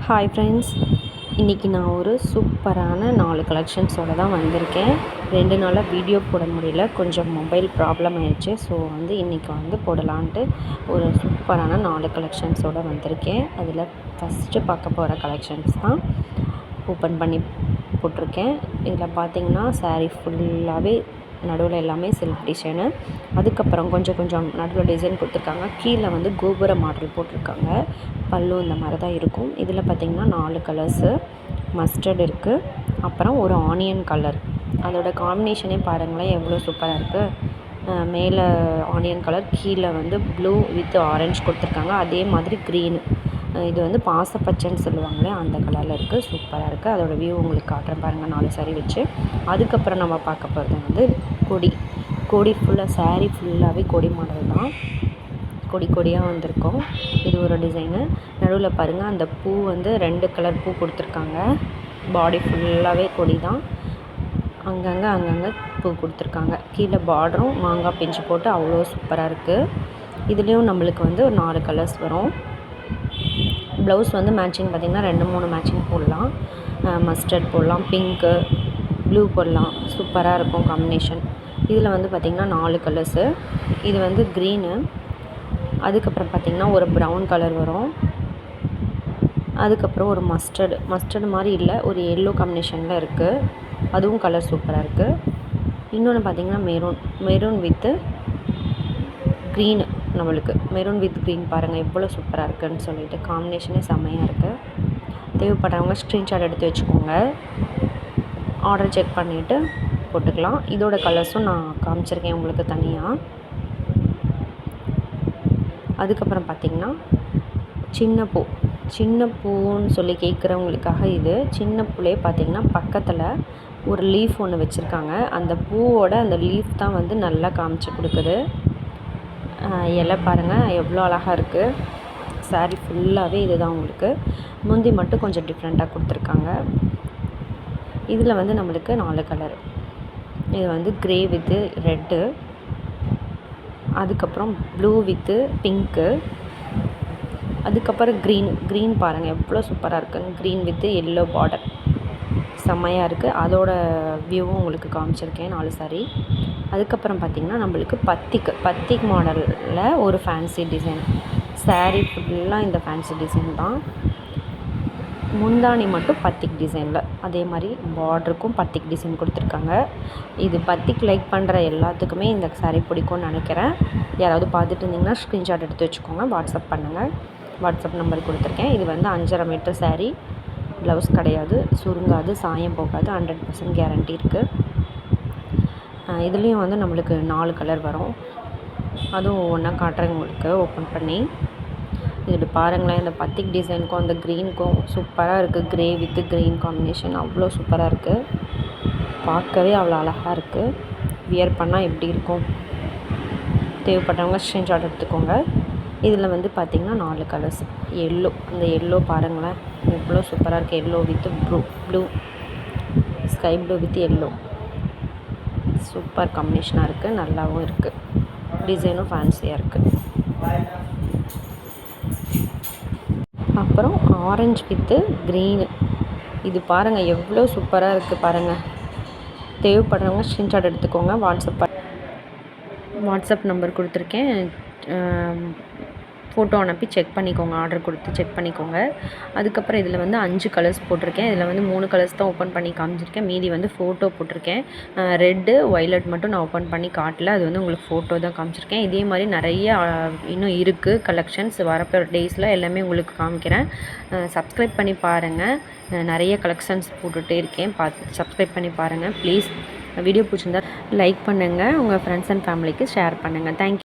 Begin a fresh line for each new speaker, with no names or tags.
Hi friends, இன்றைக்கி நான் ஒரு சூப்பரான 4 கலெக்ஷன்ஸோடு தான் வந்திருக்கேன். 2 நாளாக வீடியோ போட முடியல, கொஞ்சம் மொபைல் ப்ராப்ளம் ஆயிடுச்சு. ஸோ இன்றைக்கி போடலான்ட்டு ஒரு சூப்பரான 4 கலெக்ஷன்ஸோடு வந்திருக்கேன். அதில் ஃபஸ்ட்டு பார்க்க போகிற கலெக்ஷன்ஸ் தான் ஓப்பன் பண்ணி போட்டிருக்கேன். இதில் பார்த்திங்கன்னா சாரீ ஃபுல்லாகவே நடுவில் எல்லாமே சில்க் டிசைனு, அதுக்கப்புறம் கொஞ்சம் நடுவில் டிசைன் கொடுத்துருக்காங்க. கீழே கோபுர மாடல் போட்டிருக்காங்க. பல்லு இந்த மாதிரி தான் இருக்கும். இதில் பார்த்திங்கன்னா 4 கலர்ஸு மஸ்டர்ட் இருக்குது, அப்புறம் ஒரு ஆனியன் கலர். அதோட காம்பினேஷனே பாருங்களேன் எவ்வளோ சூப்பராக இருக்குது. மேலே ஆனியன் கலர், கீழே ப்ளூ வித் ஆரஞ்சு கொடுத்துருக்காங்க. அதே மாதிரி க்ரீனு, இது பாசப்பச்சைன்னு சொல்லுவாங்களே அந்த கலரில் இருக்குது. சூப்பராக இருக்குது. அதோடய வியூ உங்களுக்கு காட்டுறேன் பாருங்கள் 4 சாரீ வச்சு. அதுக்கப்புறம் நம்ம பார்க்க போகிறது கொடி ஃபுல்லாக சாரீ ஃபுல்லாகவே கொடி மாடல் தான். கொடியாக வந்திருக்கும். இது ஒரு டிசைனு. நடுவில் பாருங்கள் அந்த பூ 2 கலர் பூ கொடுத்துருக்காங்க. பாடி ஃபுல்லாகவே கொடி தான். அங்கங்கே பூ கொடுத்துருக்காங்க. கீழே பார்டரும் மாங்காய் பிஞ்சு போட்டு அவ்வளோ சூப்பராக இருக்குது. இதுலேயும் நம்மளுக்கு ஒரு 4 கலர்ஸ் வரும். ப்ளவுஸ் மேட்சிங் பார்த்திங்கன்னா 2-3 மேட்சிங் போடலாம். மஸ்டர்ட் போடலாம், பிங்க்கு, ப்ளூ போடலாம். சூப்பராக இருக்கும் காம்பினேஷன். இதில் பார்த்திங்கன்னா 4 கலர்ஸு. இது க்ரீனு, அதுக்கப்புறம் பார்த்திங்கன்னா ஒரு ப்ரௌன் கலர் வரும். அதுக்கப்புறம் ஒரு மஸ்டர்டு மாதிரி இல்லை, ஒரு எல்லோ காம்பினேஷனில் இருக்குது. அதுவும் கலர் சூப்பராக இருக்குது. இன்னொன்று பார்த்திங்கன்னா மெரூன் வித்து க்ரீனு. நம்மளுக்கு மெரூன் வித் க்ரீன் பாருங்கள் எவ்வளோ சூப்பராக இருக்குதுன்னு சொல்லிட்டு காம்பினேஷனே செம்மையாக இருக்குது. தேவைப்படுறவங்க ஸ்க்ரீன்ஷாட் எடுத்து வச்சுக்கோங்க. ஆர்டர் செக் பண்ணிவிட்டு போட்டுக்கலாம். இதோட கலர்ஸும் நான் காமிச்சிருக்கேன் உங்களுக்கு தனியாக. அதுக்கப்புறம் பார்த்திங்கன்னா சின்ன பூன்னு சொல்லி கேட்குறவங்களுக்காக இது சின்ன பூலே பார்த்திங்கன்னா பக்கத்தில் ஒரு லீஃப் ஒன்று வச்சுருக்காங்க. அந்த பூவோட அந்த லீஃப் தான் நல்லா காமிச்சு கொடுக்குது. இலை பாருங்கள் எவ்வளோ அழகாக இருக்குது. சாரீ ஃபுல்லாகவே இது தான் உங்களுக்கு. முந்தி மட்டும் கொஞ்சம் டிஃப்ரெண்ட்டாக கொடுத்துருக்காங்க. இதில் நம்மளுக்கு 4 கலர். இது க்ரே வித்து ரெட்டு, அதுக்கப்புறம் ப்ளூ வித்து பிங்க்கு, அதுக்கப்புறம் க்ரீன் பாருங்கள் எவ்வளோ சூப்பராக இருக்குன்னு. க்ரீன் வித்து எல்லோ பார்டர் செம்மையாக இருக்குது. அதோட வியூவும் உங்களுக்கு காமிச்சிருக்கேன் 4 சாரீ. அதுக்கப்புறம் பார்த்திங்கன்னா நம்மளுக்கு பத்திக் மாடலில் ஒரு ஃபேன்சி டிசைன். சாரீ ஃபுல்லாக இந்த ஃபேன்சி டிசைன் தான். முந்தானி மட்டும் பத்திக் டிசைனில், அதே மாதிரி பார்டருக்கும் பத்திக் டிசைன் கொடுத்துருக்காங்க. இது பத்திக் லைக் பண்ணுற எல்லாத்துக்குமே இந்த சாரீ பிடிக்கும்னு நினைக்கிறேன். யாராவது பார்த்துட்டு இருந்தீங்கன்னா ஸ்க்ரீன்ஷாட் எடுத்து வச்சுக்கோங்க, வாட்ஸ்அப் பண்ணுங்கள். வாட்ஸ்அப் நம்பர் கொடுத்துருக்கேன். இது 5.5 மீட்டர் சாரீ. ப்ளவுஸ் கிடையாது, சுருங்காது, சாயம் போகாது, 100% கேரண்டி இருக்குது. இதுலேயும் நம்மளுக்கு 4 கலர் வரும். அதுவும் ஒன்றா காட்டுறேன் உங்களுக்கு ஓப்பன் பண்ணி. இது பாருங்களேன், இந்த பத்திக் டிசைனுக்கும் அந்த க்ரீனுக்கும் சூப்பராக இருக்குது. க்ரே வித்து க்ரீன் காம்பினேஷன் அவ்வளோ சூப்பராக இருக்குது. பார்க்கவே அவ்வளோ அழகாக இருக்குது. வியர் பண்ணால் எப்படி இருக்கும். தேவைப்பட்டவங்க ஸ்க்ரீன்ஷாட் எடுத்துக்கோங்க. இதில் பார்த்திங்கன்னா 4 கலர்ஸ். அந்த எல்லோ பாருங்களேன் எவ்வளோ சூப்பராக இருக்குது. Yellow with blue, sky blue with yellow, super காம்பினேஷனாக இருக்குது. நல்லாவும் இருக்குது. டிசைனும் ஃபேன்சியாக இருக்குது. அப்புறம் ஆரஞ்சு வித்து க்ரீனு. இது பாருங்கள் எவ்வளோ சூப்பராக இருக்குது பாருங்கள். தேவைப்படுறவங்க ஸ்க்ரீன்ஷாட் எடுத்துக்கோங்க. வாட்ஸ்அப் நம்பர் கொடுத்துருக்கேன். ஃபோட்டோ அனுப்பி செக் பண்ணிக்கோங்க. ஆர்டர் கொடுத்து செக் பண்ணிக்கோங்க. அதுக்கப்புறம் இதில் 5 கலர்ஸ் போட்டிருக்கேன். இதில் 3 கலர்ஸ் தான் ஓப்பன் பண்ணி காமிச்சிருக்கேன். மீதி ஃபோட்டோ போட்டிருக்கேன். ரெட்டு வயலட் மட்டும் நான் ஓப்பன் பண்ணி காட்டல. அது உங்களுக்கு ஃபோட்டோ தான் காமிச்சிருக்கேன். இதே மாதிரி நிறைய இன்னும் இருக்குது கலெக்ஷன்ஸ். வரப்போ டேஸில் எல்லாமே உங்களுக்கு காமிக்கிறேன். சப்ஸ்கிரைப் பண்ணி பாருங்கள். நிறைய கலெக்ஷன்ஸ் போட்டுகிட்டே இருக்கேன். சப்ஸ்கிரைப் பண்ணி பாருங்கள் ப்ளீஸ். வீடியோ பிடிச்சிருந்தா லைக் பண்ணுங்கள். உங்கள் ஃப்ரெண்ட்ஸ் அண்ட் ஃபேமிலிக்கு ஷேர் பண்ணுங்கள். தேங்க்யூ.